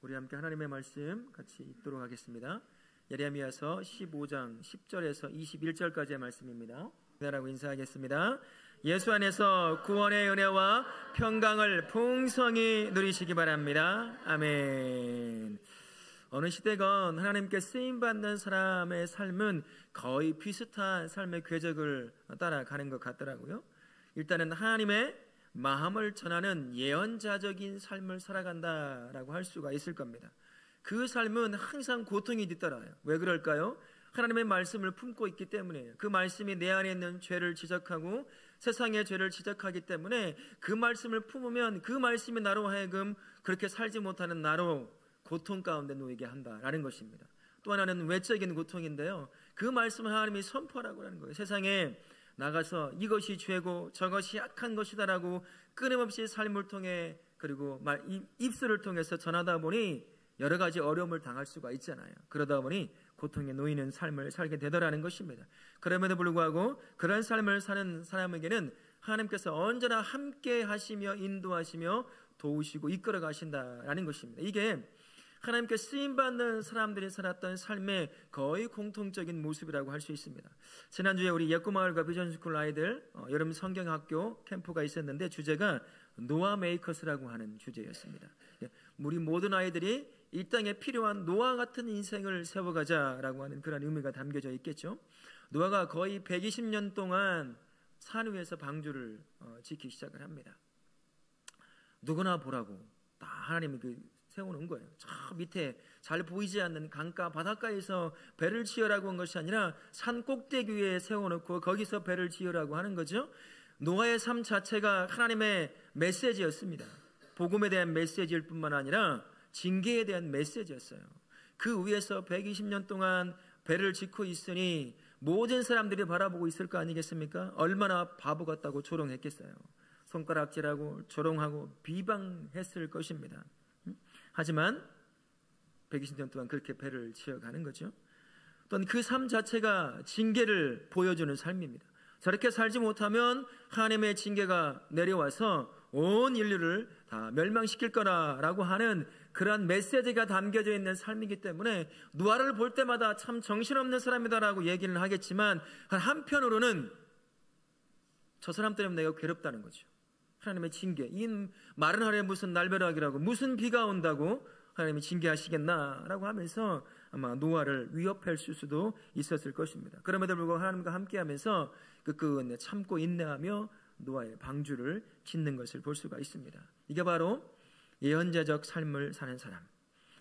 우리 함께 하나님의 말씀 같이 읽도록 하겠습니다. 예레미야서 15장 10절에서 21절까지의 말씀입니다. 라고 인사하겠습니다. 예수 안에서 구원의 은혜와 평강을 풍성히 누리시기 바랍니다. 아멘. 어느 시대건 하나님께 쓰임받는 사람의 삶은 거의 비슷한 삶의 궤적을 따라가는 것 같더라고요. 일단은 하나님의 마음을 전하는 예언자적인 삶을 살아간다라고 할 수가 있을 겁니다. 그 삶은 항상 고통이 뒤따라요. 왜 그럴까요? 하나님의 말씀을 품고 있기 때문이에요. 그 말씀이 내 안에 있는 죄를 지적하고 세상의 죄를 지적하기 때문에 그 말씀을 품으면 그 말씀이 나로 하여금 그렇게 살지 못하는 나로 고통 가운데 놓이게 한다라는 것입니다. 또 하나는 외적인 고통인데요, 그 말씀을 하나님이 선포하라고 하는 거예요. 세상에 나가서 이것이 죄고 저것이 악한 것이다라고 끊임없이 삶을 통해 그리고 입술을 통해서 전하다 보니 여러 가지 어려움을 당할 수가 있잖아요. 그러다 보니 고통에 놓이는 삶을 살게 되더라는 것입니다. 그럼에도 불구하고 그런 삶을 사는 사람에게는 하나님께서 언제나 함께 하시며 인도하시며 도우시고 이끌어 가신다라는 것입니다. 이게 하나님께 쓰임받는 사람들이 살았던 삶의 거의 공통적인 모습이라고 할 수 있습니다. 지난주에 우리 예구마을과 비전스쿨 아이들 여름 성경학교 캠프가 있었는데 주제가 노아 메이커스라고 하는 주제였습니다. 우리 모든 아이들이 이 땅에 필요한 노아 같은 인생을 세워가자라고 하는 그런 의미가 담겨져 있겠죠. 노아가 거의 120년 동안 산 위에서 방주를 짓기 시작을 합니다. 누구나 보라고 다 하나님이 세워놓은 거예요. 저 밑에 잘 보이지 않는 강가 바닷가에서 배를 지으라고 한 것이 아니라 산 꼭대기 위에 세워놓고 거기서 배를 지으라고 하는 거죠. 노아의 삶 자체가 하나님의 메시지였습니다. 복음에 대한 메시지일 뿐만 아니라 징계에 대한 메시지였어요. 그 위에서 120년 동안 배를 짓고 있으니 모든 사람들이 바라보고 있을 거 아니겠습니까? 얼마나 바보 같다고 조롱했겠어요. 손가락질하고 조롱하고 비방했을 것입니다. 하지만 120년 동안 그렇게 배를 지어가는 거죠. 또한 그 삶 자체가 징계를 보여주는 삶입니다. 저렇게 살지 못하면 하나님의 징계가 내려와서 온 인류를 다 멸망시킬 거라라고 하는 그러한 메시지가 담겨져 있는 삶이기 때문에 노아를 볼 때마다 참 정신없는 사람이다라고 얘기를 하겠지만 한편으로는 저 사람 때문에 내가 괴롭다는 거죠. 하나님의 징계, 이 마른 하루에 무슨 날벼락이라고 무슨 비가 온다고 하나님이 징계하시겠나라고 하면서 아마 노아를 위협할 수도 있었을 것입니다. 그럼에도 불구하고 하나님과 함께하면서 끝끝내 참고 인내하며 노아의 방주를 짓는 것을 볼 수가 있습니다. 이게 바로 예언자적 삶을 사는 사람,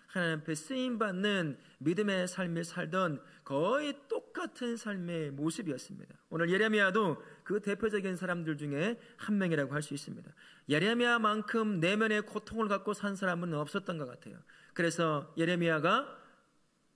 하나님 앞에 쓰임받는 믿음의 삶을 살던 거의 똑같은 삶의 모습이었습니다. 오늘 예레미야도 그 대표적인 사람들 중에 한 명이라고 할 수 있습니다. 예레미야만큼 내면의 고통을 갖고 산 사람은 없었던 것 같아요. 그래서 예레미야가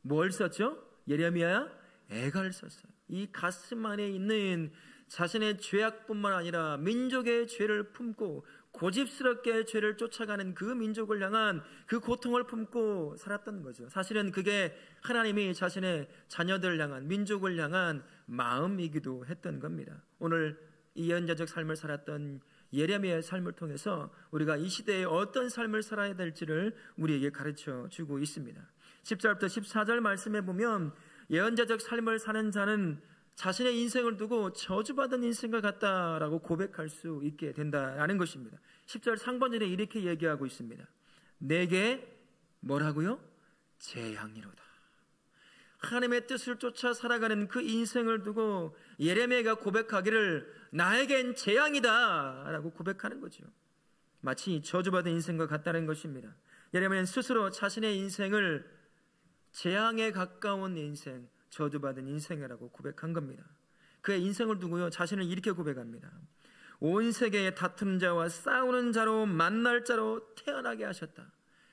뭘 썼죠? 예레미야 애가를 썼어요. 이 가슴 안에 있는 자신의 죄악뿐만 아니라 민족의 죄를 품고 고집스럽게 죄를 쫓아가는 그 민족을 향한 그 고통을 품고 살았던 거죠. 사실은 그게 하나님이 자신의 자녀들을 향한, 민족을 향한 마음이기도 했던 겁니다. 오늘 이 예언자적 삶을 살았던 예레미야의 삶을 통해서 우리가 이 시대에 어떤 삶을 살아야 될지를 우리에게 가르쳐 주고 있습니다. 10절부터 14절 말씀에 보면 예언자적 삶을 사는 자는 자신의 인생을 두고 저주받은 인생과 같다라고 고백할 수 있게 된다라는 것입니다. 10절 상반절에 이렇게 얘기하고 있습니다. 내게 뭐라고요? 재앙이로다. 하나님의 뜻을 쫓아 살아가는 그 인생을 두고 예레미야가 고백하기를 나에겐 재앙이다 라고 고백하는 거죠. 마치 저주받은 인생과 같다는 것입니다. 예레미야는 스스로 자신의 인생을 재앙에 가까운 인생, 저주받은 인생이라고 고백한 겁니다. 그의 인생을 두고요, 자신을 이렇게 고백합니다. 온 세계의 다투는 자와 싸우는 자로 만날 자로 태어나게 하셨다.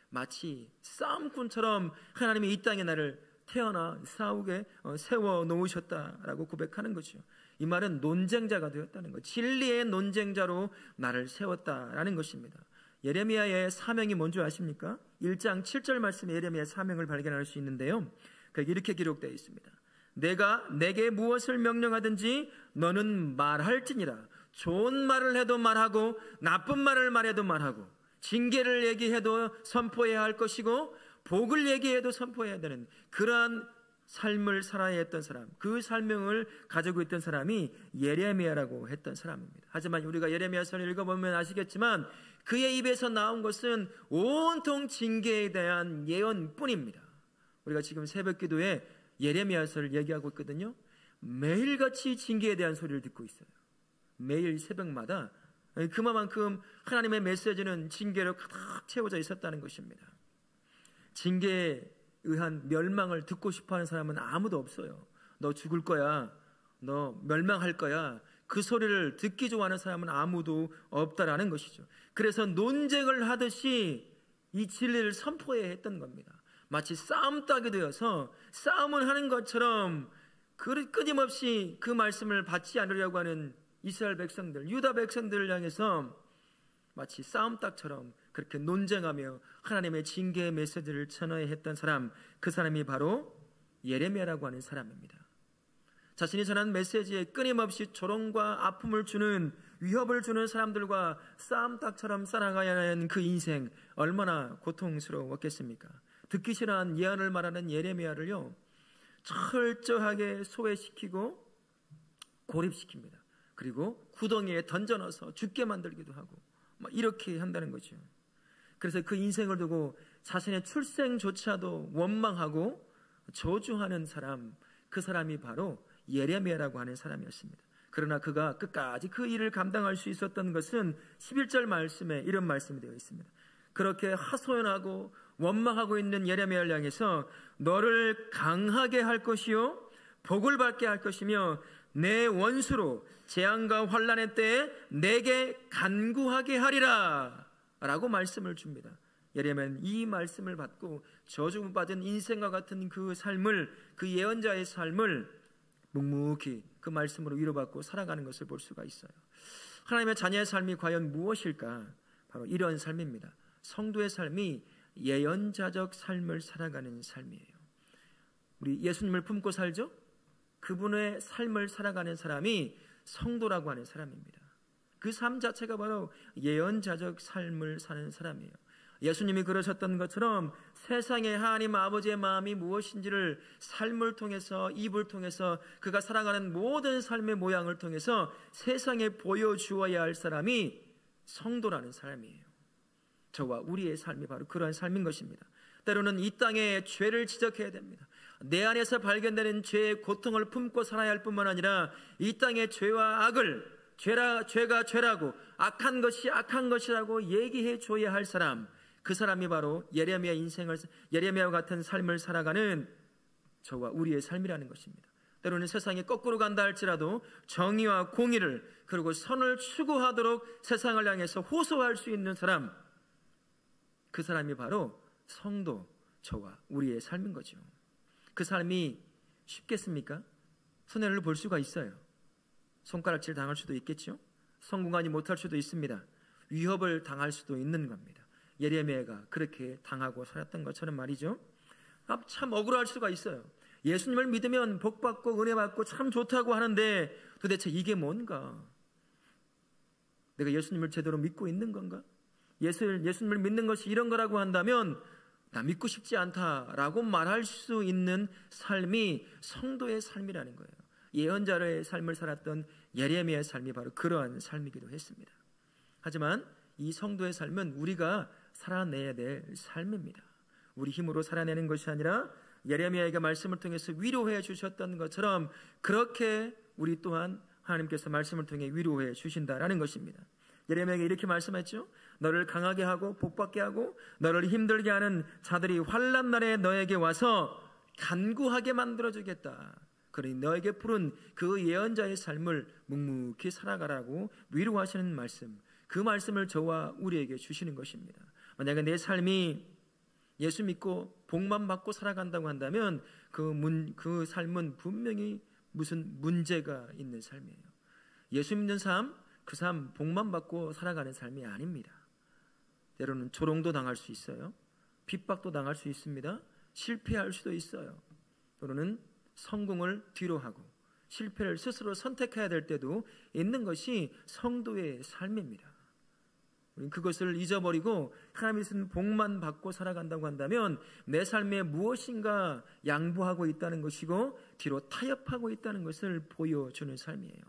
마치 싸움꾼처럼 하나님이 이 땅에 나를 태어나 싸우게 세워 놓으셨다라고 고백하는 거죠. 이 말은 논쟁자가 되었다는 것, 진리의 논쟁자로 나를 세웠다라는 것입니다. 예레미야의 사명이 뭔지 아십니까? 1장 7절 말씀에 예레미야의 사명을 발견할 수 있는데요, 이렇게 기록되어 있습니다. 내가 내게 무엇을 명령하든지 너는 말할지니라. 좋은 말을 해도 말하고 나쁜 말을 말해도 말하고 징계를 얘기해도 선포해야 할 것이고 복을 얘기해도 선포해야 되는 그러한 삶을 살아야 했던 사람, 그 삶명을 가지고 있던 사람이 예레미야라고 했던 사람입니다. 하지만 우리가 예레미야서를 읽어보면 아시겠지만 그의 입에서 나온 것은 온통 징계에 대한 예언뿐입니다. 우리가 지금 새벽 기도에 예레미야서를 얘기하고 있거든요. 매일같이 징계에 대한 소리를 듣고 있어요. 매일 새벽마다 그만큼 하나님의 메시지는 징계로 가득 채워져 있었다는 것입니다. 징계에 의한 멸망을 듣고 싶어하는 사람은 아무도 없어요. 너 죽을 거야, 너 멸망할 거야, 그 소리를 듣기 좋아하는 사람은 아무도 없다라는 것이죠. 그래서 논쟁을 하듯이 이 진리를 선포해야 했던 겁니다. 마치 싸움 따게 되어서 싸움을 하는 것처럼 끊임없이 그 말씀을 받지 않으려고 하는 이스라엘 백성들, 유다 백성들을 향해서 마치 싸움닭처럼 그렇게 논쟁하며 하나님의 징계의 메시지를 전해야 했던 사람, 그 사람이 바로 예레미야라고 하는 사람입니다. 자신이 전한 메시지에 끊임없이 조롱과 아픔을 주는, 위협을 주는 사람들과 싸움닭처럼 살아가야 하는 그 인생 얼마나 고통스러웠겠습니까? 듣기 싫어한 예언을 말하는 예레미야를요 철저하게 소외시키고 고립시킵니다. 그리고 구덩이에 던져넣어서 죽게 만들기도 하고 이렇게 한다는 거죠. 그래서 그 인생을 두고 자신의 출생조차도 원망하고 저주하는 사람, 그 사람이 바로 예레미야라고 하는 사람이었습니다. 그러나 그가 끝까지 그 일을 감당할 수 있었던 것은 11절 말씀에 이런 말씀이 되어 있습니다. 그렇게 하소연하고 원망하고 있는 예레미야를 향해서 너를 강하게 할 것이요 복을 받게 할 것이며 내 원수로 재앙과 환난의 때에 내게 간구하게 하리라 라고 말씀을 줍니다. 예레미야는 이 말씀을 받고 저주받은 인생과 같은 그 삶을, 그 예언자의 삶을 묵묵히 그 말씀으로 위로받고 살아가는 것을 볼 수가 있어요. 하나님의 자녀의 삶이 과연 무엇일까? 바로 이런 삶입니다. 성도의 삶이 예언자적 삶을 살아가는 삶이에요. 우리 예수님을 품고 살죠? 그분의 삶을 살아가는 사람이 성도라고 하는 사람입니다. 그 삶 자체가 바로 예언자적 삶을 사는 사람이에요. 예수님이 그러셨던 것처럼 세상에 하나님 아버지의 마음이 무엇인지를 삶을 통해서, 입을 통해서, 그가 살아가는 모든 삶의 모양을 통해서 세상에 보여주어야 할 사람이 성도라는 사람이에요. 저와 우리의 삶이 바로 그러한 삶인 것입니다. 때로는 이 땅에 죄를 지적해야 됩니다. 내 안에서 발견되는 죄의 고통을 품고 살아야 할 뿐만 아니라 이 땅의 죄와 악을, 죄가 죄라고, 악한 것이 악한 것이라고 얘기해 줘야 할 사람, 그 사람이 바로 예레미야와 같은 삶을 살아가는 저와 우리의 삶이라는 것입니다. 때로는 세상이 거꾸로 간다 할지라도 정의와 공의를, 그리고 선을 추구하도록 세상을 향해서 호소할 수 있는 사람, 그 사람이 바로 성도, 저와 우리의 삶인 거죠. 그 삶이 쉽겠습니까? 손해를 볼 수가 있어요. 손가락질 당할 수도 있겠죠. 성공하지 못할 수도 있습니다. 위협을 당할 수도 있는 겁니다. 예레미야가 그렇게 당하고 살았던 것처럼 말이죠. 참 억울할 수가 있어요. 예수님을 믿으면 복받고 은혜받고 참 좋다고 하는데 도대체 이게 뭔가? 내가 예수님을 제대로 믿고 있는 건가? 예수님을 믿는 것이 이런 거라고 한다면 나 믿고 싶지 않다라고 말할 수 있는 삶이 성도의 삶이라는 거예요. 예언자의 삶을 살았던 예레미야의 삶이 바로 그러한 삶이기도 했습니다. 하지만 이 성도의 삶은 우리가 살아내야 될 삶입니다. 우리 힘으로 살아내는 것이 아니라 예레미야에게 말씀을 통해서 위로해 주셨던 것처럼 그렇게 우리 또한 하나님께서 말씀을 통해 위로해 주신다라는 것입니다. 예레미야에게 이렇게 말씀했죠. 너를 강하게 하고 복받게 하고 너를 힘들게 하는 자들이 환난 날에 너에게 와서 간구하게 만들어주겠다. 그러니 너에게 부른 그 예언자의 삶을 묵묵히 살아가라고 위로하시는 말씀, 그 말씀을 저와 우리에게 주시는 것입니다. 만약에 내 삶이 예수 믿고 복만 받고 살아간다고 한다면 그 삶은 분명히 무슨 문제가 있는 삶이에요. 예수 믿는 삶, 그 삶 복만 받고 살아가는 삶이 아닙니다. 때로는 조롱도 당할 수 있어요. 핍박도 당할 수 있습니다. 실패할 수도 있어요. 또는 성공을 뒤로하고 실패를 스스로 선택해야 될 때도 있는 것이 성도의 삶입니다. 우리는 그것을 잊어버리고 하나님이 주신 복만 받고 살아간다고 한다면 내 삶에 무엇인가 양보하고 있다는 것이고 뒤로 타협하고 있다는 것을 보여주는 삶이에요.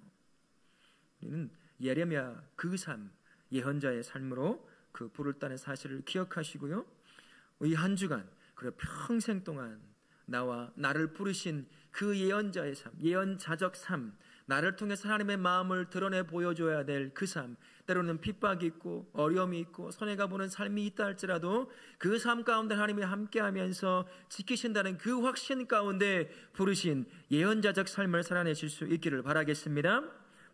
우리는 예레미야 그 삶, 예언자의 삶으로 그 불을 따는 사실을 기억하시고요. 이 한 주간 그리고 평생 동안 나를 부르신 그 예언자의 삶, 예언자적 삶, 나를 통해서 하나님의 마음을 드러내 보여줘야 될 그 삶, 때로는 핍박이 있고 어려움이 있고 손해가 보는 삶이 있다 할지라도 그 삶 가운데 하나님이 함께하면서 지키신다는 그 확신 가운데 부르신 예언자적 삶을 살아내실 수 있기를 바라겠습니다.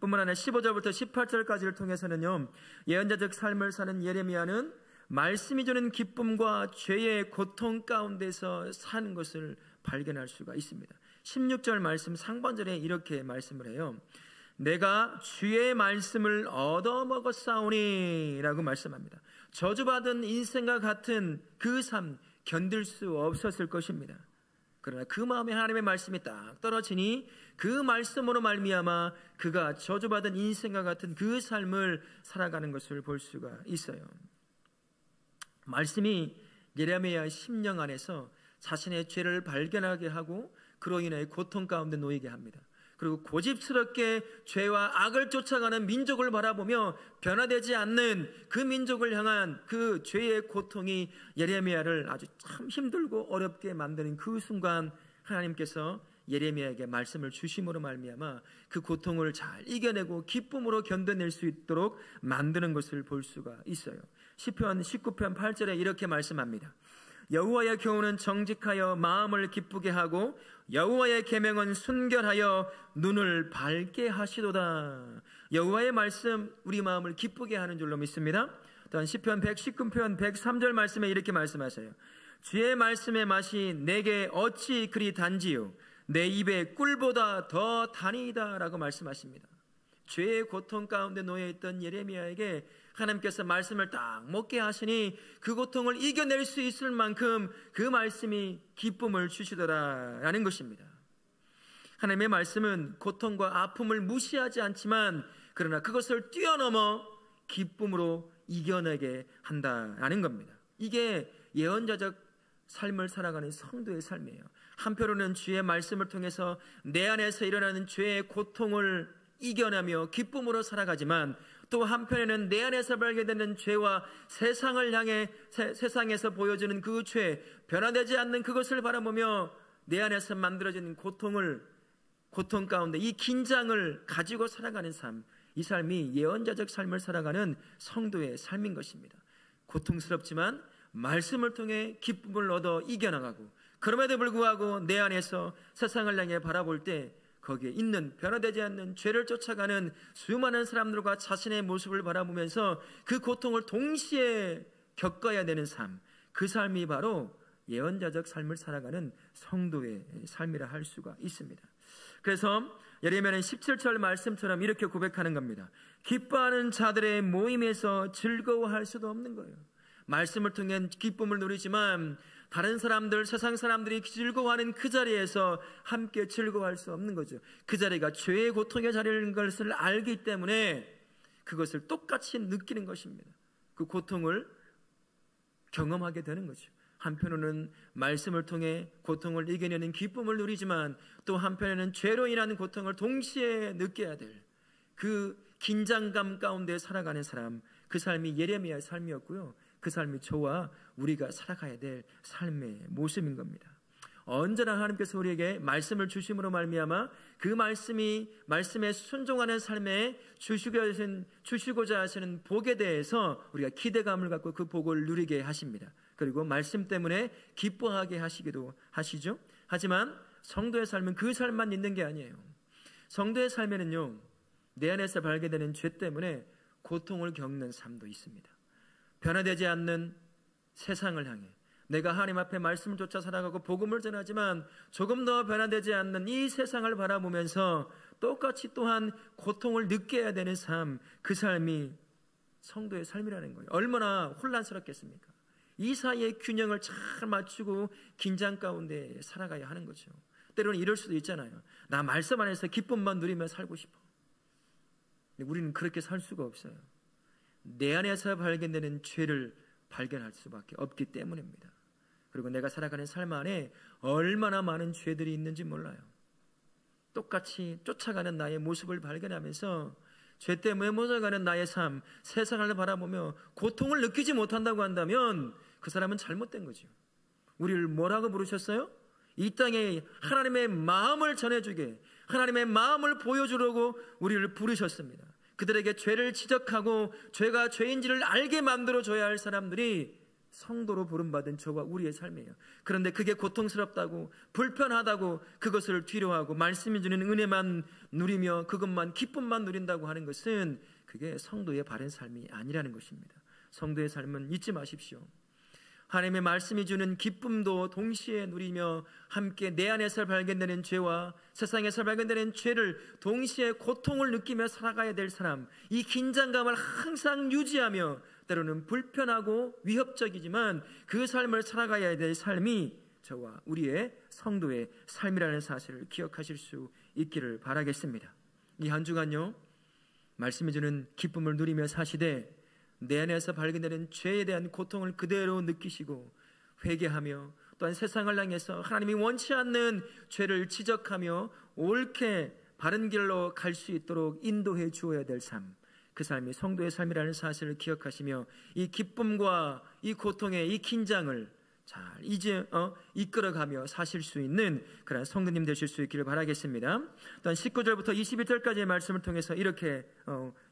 뿐만 아니라 15절부터 18절까지를 통해서는요, 예언자적 삶을 사는 예레미야는 말씀이 주는 기쁨과 죄의 고통 가운데서 사는 것을 발견할 수가 있습니다. 16절 말씀 상반절에 이렇게 말씀을 해요. 내가 주의 말씀을 얻어먹었사오니 라고 말씀합니다. 저주받은 인생과 같은 그 삶 견딜 수 없었을 것입니다. 그러나 그 마음에 하나님의 말씀이 딱 떨어지니 그 말씀으로 말미암아 그가 저주받은 인생과 같은 그 삶을 살아가는 것을 볼 수가 있어요. 말씀이 예레미야의 심령 안에서 자신의 죄를 발견하게 하고 그로 인해 고통 가운데 놓이게 합니다. 그리고 고집스럽게 죄와 악을 쫓아가는 민족을 바라보며 변화되지 않는 그 민족을 향한 그 죄의 고통이 예레미야를 아주 참 힘들고 어렵게 만드는 그 순간 하나님께서 예레미야에게 말씀을 주심으로 말미암아 그 고통을 잘 이겨내고 기쁨으로 견뎌낼 수 있도록 만드는 것을 볼 수가 있어요. 시편 19편 8절에 이렇게 말씀합니다. 여호와의 교훈은 정직하여 마음을 기쁘게 하고 여호와의 계명은 순결하여 눈을 밝게 하시도다. 여호와의 말씀 우리 마음을 기쁘게 하는 줄로 믿습니다. 또한 시편 119편 103절 말씀에 이렇게 말씀하세요. 주의 말씀의 맛이 내게 어찌 그리 단지요 내 입에 꿀보다 더 단이다 라고 말씀하십니다. 죄의 고통 가운데 놓여있던 예레미야에게 하나님께서 말씀을 딱 먹게 하시니 그 고통을 이겨낼 수 있을 만큼 그 말씀이 기쁨을 주시더라라는 것입니다. 하나님의 말씀은 고통과 아픔을 무시하지 않지만 그러나 그것을 뛰어넘어 기쁨으로 이겨내게 한다라는 겁니다. 이게 예언자적 삶을 살아가는 성도의 삶이에요. 한편으로는 주의 말씀을 통해서 내 안에서 일어나는 죄의 고통을 이겨내며 기쁨으로 살아가지만 또 한편에는 내 안에서 발견되는 죄와 세상을 향해 세상에서 보여주는 그 죄, 변화되지 않는 그것을 바라보며 내 안에서 만들어지는 고통 가운데 이 긴장을 가지고 살아가는 삶, 이 삶이 예언자적 삶을 살아가는 성도의 삶인 것입니다. 고통스럽지만 말씀을 통해 기쁨을 얻어 이겨나가고 그럼에도 불구하고 내 안에서 세상을 향해 바라볼 때 거기에 있는 변화되지 않는 죄를 쫓아가는 수많은 사람들과 자신의 모습을 바라보면서 그 고통을 동시에 겪어야 되는 삶, 그 삶이 바로 예언자적 삶을 살아가는 성도의 삶이라 할 수가 있습니다. 그래서 예레미야는 17절 말씀처럼 이렇게 고백하는 겁니다. 기뻐하는 자들의 모임에서 즐거워할 수도 없는 거예요. 말씀을 통해 기쁨을 누리지만 다른 사람들, 세상 사람들이 즐거워하는 그 자리에서 함께 즐거워할 수 없는 거죠. 그 자리가 죄의 고통의 자리인 것을 알기 때문에 그것을 똑같이 느끼는 것입니다. 그 고통을 경험하게 되는 거죠. 한편으로는 말씀을 통해 고통을 이겨내는 기쁨을 누리지만 또 한편에는 죄로 인한 고통을 동시에 느껴야 될 그 긴장감 가운데 살아가는 사람, 그 삶이 예레미야의 삶이었고요. 그 삶이 저와 우리가 살아가야 될 삶의 모습인 겁니다. 언제나 하나님께서 우리에게 말씀을 주심으로 말미암아 그 말씀에 순종하는 삶에 주시고자 하시는 복에 대해서 우리가 기대감을 갖고 그 복을 누리게 하십니다. 그리고 말씀 때문에 기뻐하게 하시기도 하시죠. 하지만 성도의 삶은 그 삶만 있는 게 아니에요. 성도의 삶에는요, 내 안에서 발견되는 죄 때문에 고통을 겪는 삶도 있습니다. 변화되지 않는 세상을 향해 내가 하나님 앞에 말씀을 쫓아 살아가고 복음을 전하지만 조금 더 변화되지 않는 이 세상을 바라보면서 똑같이 또한 고통을 느껴야 되는 삶, 그 삶이 성도의 삶이라는 거예요. 얼마나 혼란스럽겠습니까? 이 사이의 균형을 잘 맞추고 긴장 가운데 살아가야 하는 거죠. 때로는 이럴 수도 있잖아요. 나 말씀 안에서 기쁨만 누리며 살고 싶어. 우리는 그렇게 살 수가 없어요. 내 안에서 발견되는 죄를 발견할 수밖에 없기 때문입니다. 그리고 내가 살아가는 삶 안에 얼마나 많은 죄들이 있는지 몰라요. 똑같이 쫓아가는 나의 모습을 발견하면서 죄 때문에 묻어가는 나의 삶, 세상을 바라보며 고통을 느끼지 못한다고 한다면 그 사람은 잘못된 거죠. 우리를 뭐라고 부르셨어요? 이 땅에 하나님의 마음을 전해주게, 하나님의 마음을 보여주려고 우리를 부르셨습니다. 그들에게 죄를 지적하고 죄가 죄인지를 알게 만들어줘야 할 사람들이 성도로 부름받은 저와 우리의 삶이에요. 그런데 그게 고통스럽다고, 불편하다고 그것을 뒤로하고 말씀이 주는 은혜만 누리며 그것만, 기쁨만 누린다고 하는 것은 그게 성도의 바른 삶이 아니라는 것입니다. 성도의 삶은 잊지 마십시오. 하나님의 말씀이 주는 기쁨도 동시에 누리며 함께 내 안에서 발견되는 죄와 세상에서 발견되는 죄를 동시에 고통을 느끼며 살아가야 될 사람, 이 긴장감을 항상 유지하며 때로는 불편하고 위협적이지만 그 삶을 살아가야 될 삶이 저와 우리의 성도의 삶이라는 사실을 기억하실 수 있기를 바라겠습니다. 이 한 주간요, 말씀이 주는 기쁨을 누리며 사시되 내 안에서 발견되는 죄에 대한 고통을 그대로 느끼시고 회개하며 또한 세상을 향해서 하나님이 원치 않는 죄를 지적하며 옳게 바른 길로 갈 수 있도록 인도해 주어야 될 삶, 그 삶이 성도의 삶이라는 사실을 기억하시며 이 기쁨과 이 고통의 이 긴장을 잘 이끌어가며 사실 수 있는 그런 성도님 되실 수 있기를 바라겠습니다. 또한 19절부터 21절까지의 말씀을 통해서 이렇게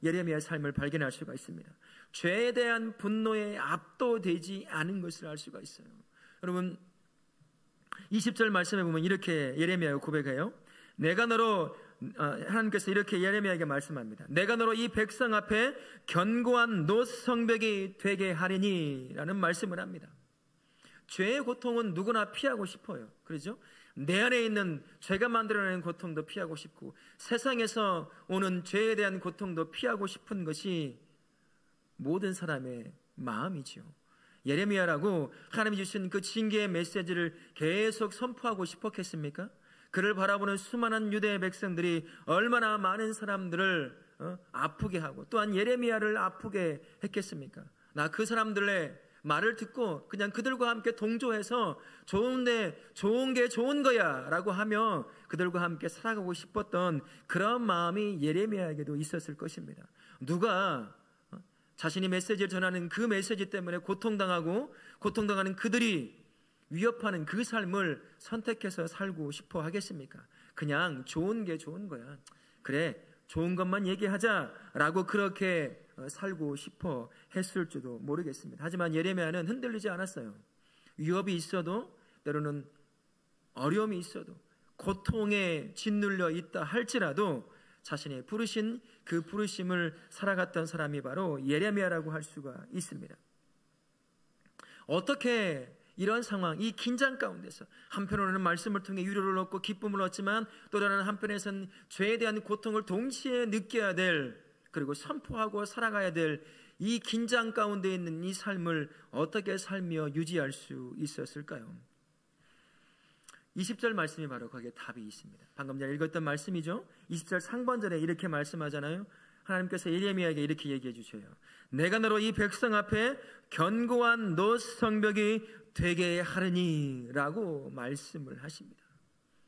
예레미야의 삶을 발견할 수가 있습니다. 죄에 대한 분노에 압도되지 않은 것을 알 수가 있어요. 여러분 20절 말씀에 보면 이렇게 예레미야가 고백해요. 내가 너로 하나님께서 이렇게 예레미야에게 말씀합니다. 내가 너로 이 백성 앞에 견고한 놋 성벽이 되게 하리니 라는 말씀을 합니다. 죄의 고통은 누구나 피하고 싶어요. 그렇죠? 내 안에 있는 죄가 만들어내는 고통도 피하고 싶고 세상에서 오는 죄에 대한 고통도 피하고 싶은 것이 모든 사람의 마음이죠. 예레미야라고 하나님이 주신 그 징계의 메시지를 계속 선포하고 싶었겠습니까? 그를 바라보는 수많은 유대의 백성들이 얼마나 많은 사람들을 아프게 하고 또한 예레미야를 아프게 했겠습니까? 나 그 사람들의 말을 듣고 그냥 그들과 함께 동조해서 좋은 게 좋은 거야 라고 하며 그들과 함께 살아가고 싶었던 그런 마음이 예레미야에게도 있었을 것입니다. 누가 자신이 메시지를 전하는 그 메시지 때문에 고통당하는 그들이 위협하는 그 삶을 선택해서 살고 싶어 하겠습니까? 그냥 좋은 게 좋은 거야, 그래 좋은 것만 얘기하자라고 그렇게 살고 싶어 했을지도 모르겠습니다. 하지만 예레미야는 흔들리지 않았어요. 위협이 있어도 때로는 어려움이 있어도 고통에 짓눌려 있다 할지라도 자신의 부르신 그 부르심을 살아갔던 사람이 바로 예레미야라고 할 수가 있습니다. 어떻게 이런 상황, 이 긴장 가운데서 한편으로는 말씀을 통해 위로를 얻고 기쁨을 얻지만 또 다른 한편에서는 죄에 대한 고통을 동시에 느껴야 될, 그리고 선포하고 살아가야 될 이 긴장 가운데 있는 이 삶을 어떻게 살며 유지할 수 있었을까요? 20절 말씀이 바로 거기에 답이 있습니다. 방금 전에 읽었던 말씀이죠. 20절 상반절에 이렇게 말씀하잖아요. 하나님께서 예레미야에게 이렇게 얘기해 주셔요. 내가 너로 이 백성 앞에 견고한 놋 성벽이 되게 하리니 라고 말씀을 하십니다.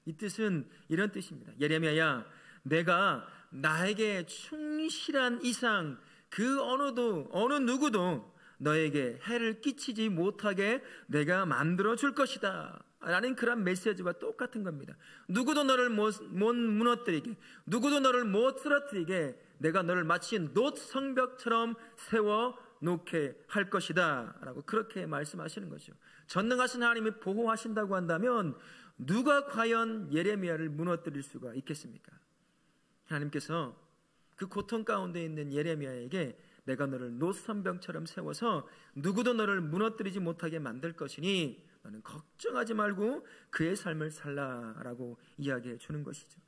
이 뜻은 이런 뜻입니다. 예레미야야, 내가 나에게 충실한 이상 그 어느 누구도 너에게 해를 끼치지 못하게 내가 만들어 줄 것이다 라는 그런 메시지와 똑같은 겁니다. 누구도 너를 못 무너뜨리게, 누구도 너를 못 쓰러뜨리게 내가 너를 마치 놋 성벽처럼 세워 놓게 할 것이다 라고 그렇게 말씀하시는 거죠. 전능하신 하나님이 보호하신다고 한다면 누가 과연 예레미야를 무너뜨릴 수가 있겠습니까? 하나님께서 그 고통 가운데 있는 예레미야에게 내가 너를 놋 성벽처럼 세워서 누구도 너를 무너뜨리지 못하게 만들 것이니 너는 걱정하지 말고 그의 삶을 살라라고 이야기해 주는 것이죠.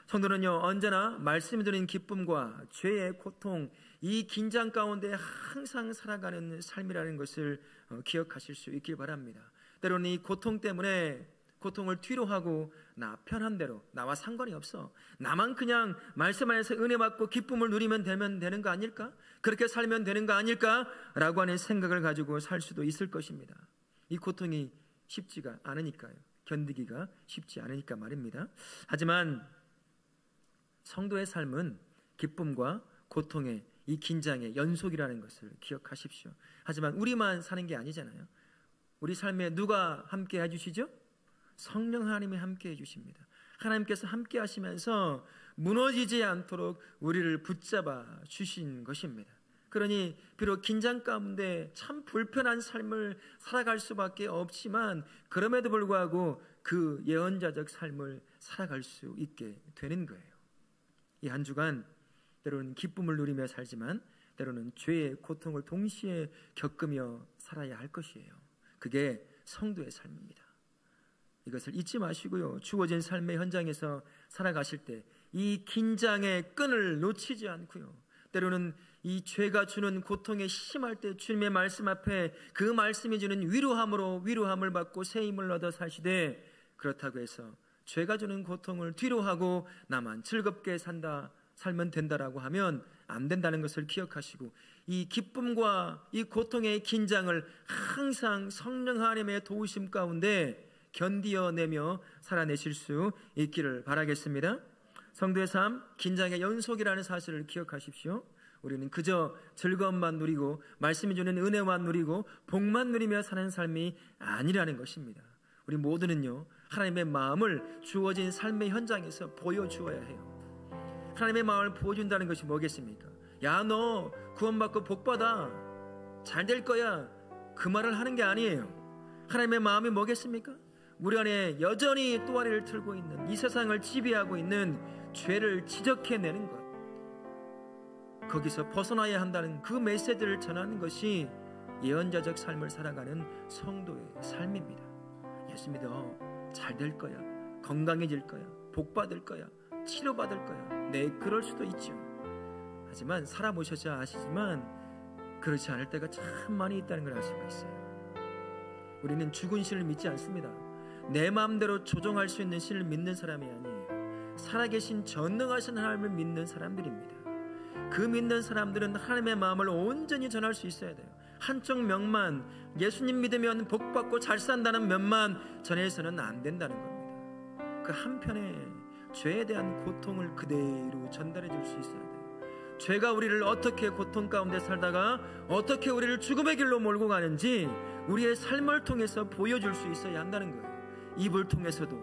성도는요, 언제나 말씀이 드린 기쁨과 죄의 고통, 이 긴장 가운데 항상 살아가는 삶이라는 것을 기억하실 수 있길 바랍니다. 때로는 이 고통 때문에 고통을 뒤로 하고 나 편한 대로, 나와 상관이 없어, 나만 그냥 말씀 안에서 은혜 받고 기쁨을 누리면 되는 거 아닐까? 그렇게 살면 되는 거 아닐까? 라고 하는 생각을 가지고 살 수도 있을 것입니다. 이 고통이 쉽지가 않으니까요. 견디기가 쉽지 않으니까 말입니다. 하지만 성도의 삶은 기쁨과 고통의 이 긴장의 연속이라는 것을 기억하십시오. 하지만 우리만 사는 게 아니잖아요. 우리 삶에 누가 함께 해주시죠? 성령 하나님이 함께 해주십니다. 하나님께서 함께 하시면서 무너지지 않도록 우리를 붙잡아 주신 것입니다. 그러니 비록 긴장 가운데 참 불편한 삶을 살아갈 수밖에 없지만 그럼에도 불구하고 그 예언자적 삶을 살아갈 수 있게 되는 거예요. 이 한 주간 때로는 기쁨을 누리며 살지만 때로는 죄의 고통을 동시에 겪으며 살아야 할 것이에요. 그게 성도의 삶입니다. 이것을 잊지 마시고요. 주어진 삶의 현장에서 살아가실 때 이 긴장의 끈을 놓치지 않고요. 때로는 이 죄가 주는 고통에 심할 때 주님의 말씀 앞에 그 말씀이 주는 위로함으로 위로함을 받고 새 힘을 얻어 사시되, 그렇다고 해서 죄가 주는 고통을 뒤로 하고 나만 즐겁게 살면 된다라고 하면 안 된다는 것을 기억하시고, 이 기쁨과 이 고통의 긴장을 항상 성령 하나님의 도우심 가운데 견디어내며 살아내실 수 있기를 바라겠습니다. 성도의 삶, 긴장의 연속이라는 사실을 기억하십시오. 우리는 그저 즐거움만 누리고 말씀이 주는 은혜만 누리고 복만 누리며 사는 삶이 아니라는 것입니다. 우리 모두는요, 하나님의 마음을 주어진 삶의 현장에서 보여주어야 해요. 하나님의 마음을 보여준다는 것이 뭐겠습니까? 야, 너 구원받고 복받아, 잘 될 거야, 그 말을 하는 게 아니에요. 하나님의 마음이 뭐겠습니까? 우리 안에 여전히 또아리를 틀고 있는, 이 세상을 지배하고 있는 죄를 지적해내는 것, 거기서 벗어나야 한다는 그 메시지를 전하는 것이 예언자적 삶을 살아가는 성도의 삶입니다. 예수 믿어, 잘 될 거야, 건강해질 거야, 복받을 거야, 치료받을 거야. 네, 그럴 수도 있죠. 하지만 살아보셔야 아시지만 그렇지 않을 때가 참 많이 있다는 걸 알 수가 있어요. 우리는 죽은 신을 믿지 않습니다. 내 마음대로 조종할 수 있는 신을 믿는 사람이 아니에요. 살아계신 전능하신 하나님을 믿는 사람들입니다. 그 믿는 사람들은 하나님의 마음을 온전히 전할 수 있어야 돼요. 한쪽 면만, 예수님 믿으면 복받고 잘 산다는 면만 전해서는 안 된다는 겁니다. 그 한편에 죄에 대한 고통을 그대로 전달해 줄 수 있어야 돼요. 죄가 우리를 어떻게 고통 가운데 살다가 어떻게 우리를 죽음의 길로 몰고 가는지 우리의 삶을 통해서 보여줄 수 있어야 한다는 거예요. 입을 통해서도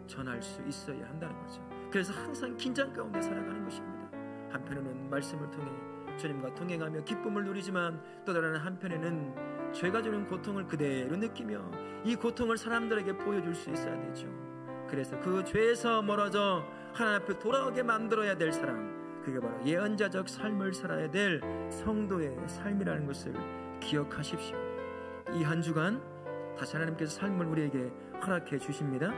전할 수 있어야 한다는 거죠. 그래서 항상 긴장 가운데 살아가는 것입니다. 한편에는 말씀을 통해 주님과 동행하며 기쁨을 누리지만 또 다른 한편에는 죄가 주는 고통을 그대로 느끼며 이 고통을 사람들에게 보여줄 수 있어야 되죠. 그래서 그 죄에서 멀어져 하나님 앞에 돌아오게 만들어야 될 사람, 그게 바로 예언자적 삶을 살아야 될 성도의 삶이라는 것을 기억하십시오. 이 한 주간 다시 하나님께서 삶을 우리에게 허락해 주십니다.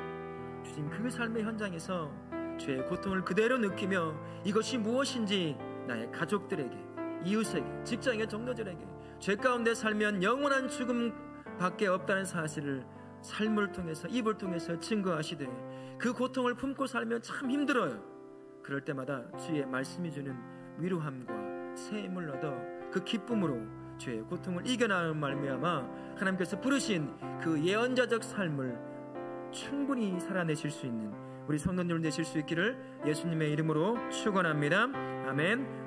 주신 그 삶의 현장에서 죄의 고통을 그대로 느끼며 이것이 무엇인지 나의 가족들에게, 이웃에게, 직장의 동료들에게 죄 가운데 살면 영원한 죽음밖에 없다는 사실을 삶을 통해서, 입을 통해서 증거하시되 그 고통을 품고 살면 참 힘들어요. 그럴 때마다 주의 말씀이 주는 위로함과 새 힘을 얻어 그 기쁨으로 죄의 고통을 이겨나가는 말미암아 하나님께서 부르신 그 예언자적 삶을 충분히 살아내실 수 있는 우리 성도님들 되실 수 있기를 예수님의 이름으로 축원합니다. 아멘.